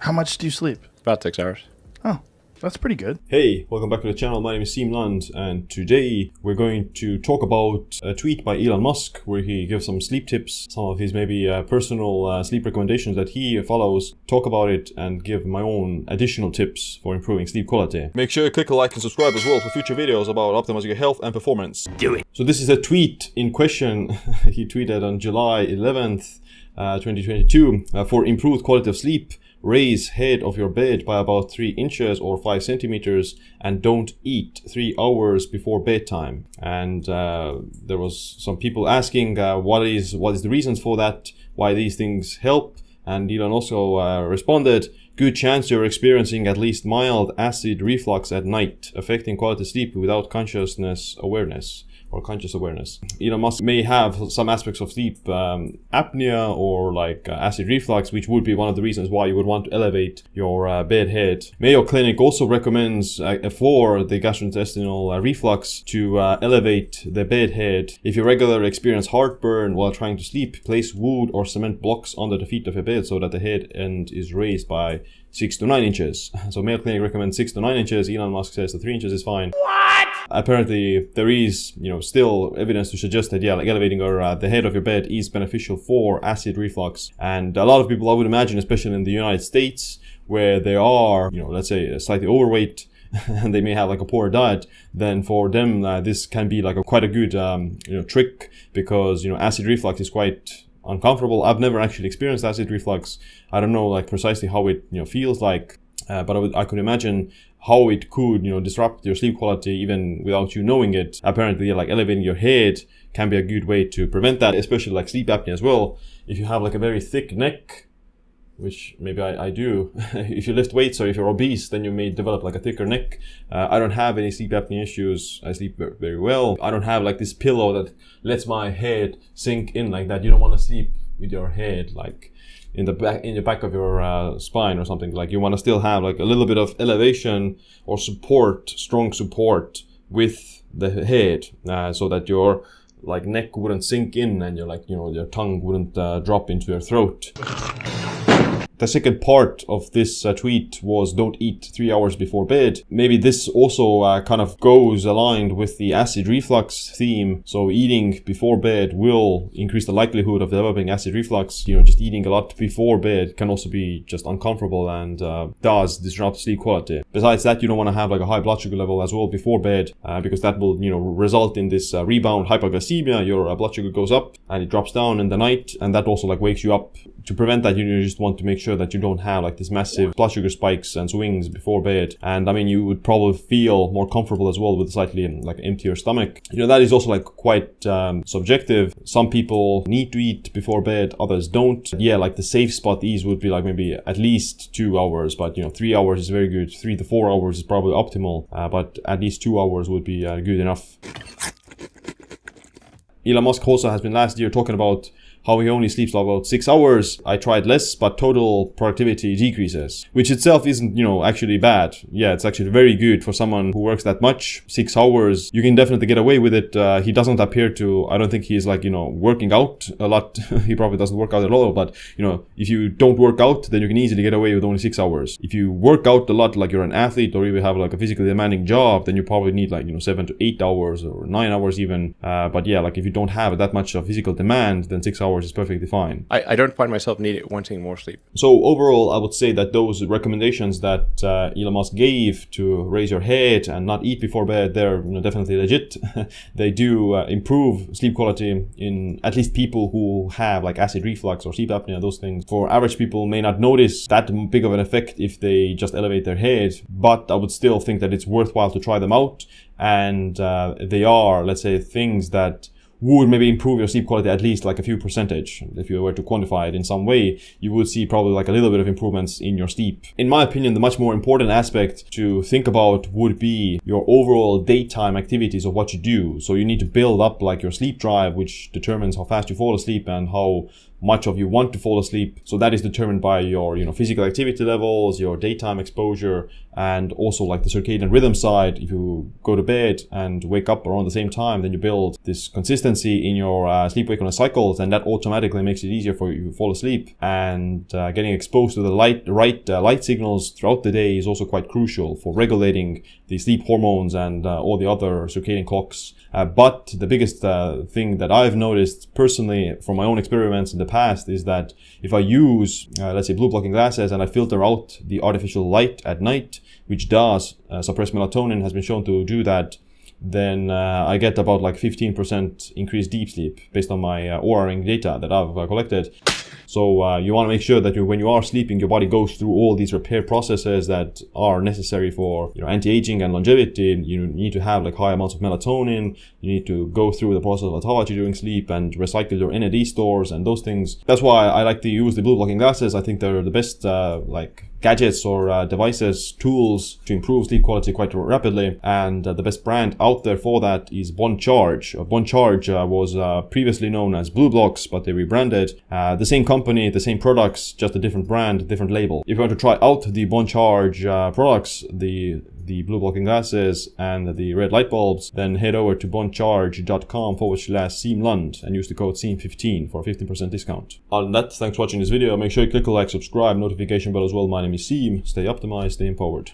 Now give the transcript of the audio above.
How much do you sleep? About 6 hours. Oh, that's pretty good. Hey, welcome back to the channel. My name is Elon, and today we're going to talk about a tweet by Elon Musk where he gives some sleep tips, some of his maybe personal sleep recommendations that he follows, talk about it, and give my own additional tips for improving sleep quality. Make sure you click a like and subscribe as well for future videos about optimizing your health and performance. Do it! So this is a tweet in question. He tweeted on July 11th, 2022, for improved quality of sleep. Raise head of your bed by about 3 inches or 5 centimeters and don't eat 3 hours before bedtime. And there was some people asking what is the reasons for that, why these things help. And Elon also responded, good chance you're experiencing at least mild acid reflux at night, affecting quality sleep without conscious awareness. Elon Musk may have some aspects of sleep apnea or like acid reflux, which would be one of the reasons why you would want to elevate your bed head. Mayo Clinic also recommends for the gastrointestinal reflux to elevate the bed head. If you regularly experience heartburn while trying to sleep, place wood or cement blocks under the feet of your bed so that the head end is raised by 6 to 9 inches. So Mayo Clinic recommends 6 to 9 inches. Elon Musk says that 3 inches is fine. What? Apparently, there is, still evidence to suggest that, like elevating or the head of your bed is beneficial for acid reflux. And a lot of people, I would imagine, especially in the United States, where they are, let's say slightly overweight, and they may have like a poor diet, then for them, this can be like quite a good, trick, because, acid reflux is quite uncomfortable. I've never actually experienced acid reflux. I don't know like precisely how it, feels like, but I could imagine how it could, disrupt your sleep quality even without you knowing it. Apparently, like elevating your head can be a good way to prevent that, especially like sleep apnea as well. If you have like a very thick neck, which maybe I do, if you lift weights or if you're obese, then you may develop like a thicker neck. I don't have any sleep apnea issues. I sleep very well. I don't have like this pillow that lets my head sink in like that. You don't want to sleep with your head like in the back of your spine or something. Like you want to still have like a little bit of elevation or support, strong support with the head, so that your like neck wouldn't sink in and your tongue wouldn't drop into your throat. The second part of this tweet was don't eat 3 hours before bed. Maybe this also kind of goes aligned with the acid reflux theme. So eating before bed will increase the likelihood of developing acid reflux. Just eating a lot before bed can also be just uncomfortable and does disrupt sleep quality. Besides that, you don't want to have like a high blood sugar level as well before bed, because that will, result in this rebound hypoglycemia. Your blood sugar goes up and it drops down in the night, and that also like wakes you up. To prevent that, you just want to make sure that you don't have like this massive blood sugar spikes and swings before bed. And I mean, you would probably feel more comfortable as well with a slightly like emptier stomach. That is also like quite subjective. Some people need to eat before bed, others don't. Yeah, like the safe spot would be like maybe at least 2 hours, but 3 hours is very good. 3 to 4 hours is probably optimal, but at least 2 hours would be good enough. Elon Musk also has been last year talking about how he only sleeps about 6 hours. I tried less, but total productivity decreases, which itself isn't, actually bad. Yeah, it's actually very good for someone who works that much. 6 hours, you can definitely get away with it. He doesn't appear to, I don't think he's like, working out a lot. He probably doesn't work out at all, but, if you don't work out, then you can easily get away with only 6 hours. If you work out a lot, like you're an athlete or you have like a physically demanding job, then you probably need like, 7 to 8 hours or 9 hours even. But yeah, like if you don't have that much of physical demand, then 6 hours is perfectly fine. I don't find myself wanting more sleep. So overall, I would say that those recommendations that Elon Musk gave to raise your head and not eat before bed, they're definitely legit. They do improve sleep quality in at least people who have like acid reflux or sleep apnea, those things. For average people may not notice that big of an effect if they just elevate their head, but I would still think that it's worthwhile to try them out. And they are, let's say, things that would maybe improve your sleep quality at least like a few percentage. If you were to quantify it in some way, you would see probably like a little bit of improvements in your sleep. In my opinion, the much more important aspect to think about would be your overall daytime activities of what you do. So you need to build up like your sleep drive, which determines how fast you fall asleep and how much of you want to fall asleep. So that is determined by your, physical activity levels, your daytime exposure, and also like the circadian rhythm side. If you go to bed and wake up around the same time, then you build this consistency in your sleep-wakefulness cycles, and that automatically makes it easier for you to fall asleep. And getting exposed to the right light signals throughout the day is also quite crucial for regulating the sleep hormones and all the other circadian clocks. But the biggest thing that I've noticed personally from my own experiments in the past is that if I use, let's say, blue blocking glasses and I filter out the artificial light at night, which does suppress melatonin, has been shown to do that, then I get about like 15% increased deep sleep based on my Oura Ring data that I've collected. So you want to make sure that when you are sleeping, your body goes through all these repair processes that are necessary for anti-aging and longevity. You need to have like high amounts of melatonin. You need to go through the process of autophagy during sleep and recycle your NAD stores and those things. That's why I like to use the blue blocking glasses. I think they're the best gadgets or devices, tools to improve sleep quality quite rapidly. And the best brand out there for that is BondCharge. BondCharge was previously known as BlueBlocks, but they rebranded. The same company, the same products, just a different brand, different label. If you want to try out the BondCharge products, the blue blocking glasses and the red light bulbs, then head over to bondcharge.com/SeemLund and use the code SEEM15 for a 15% discount. Other than that, thanks for watching this video. Make sure you click a like, subscribe, notification bell as well. My name is Seem. Stay optimized, stay empowered.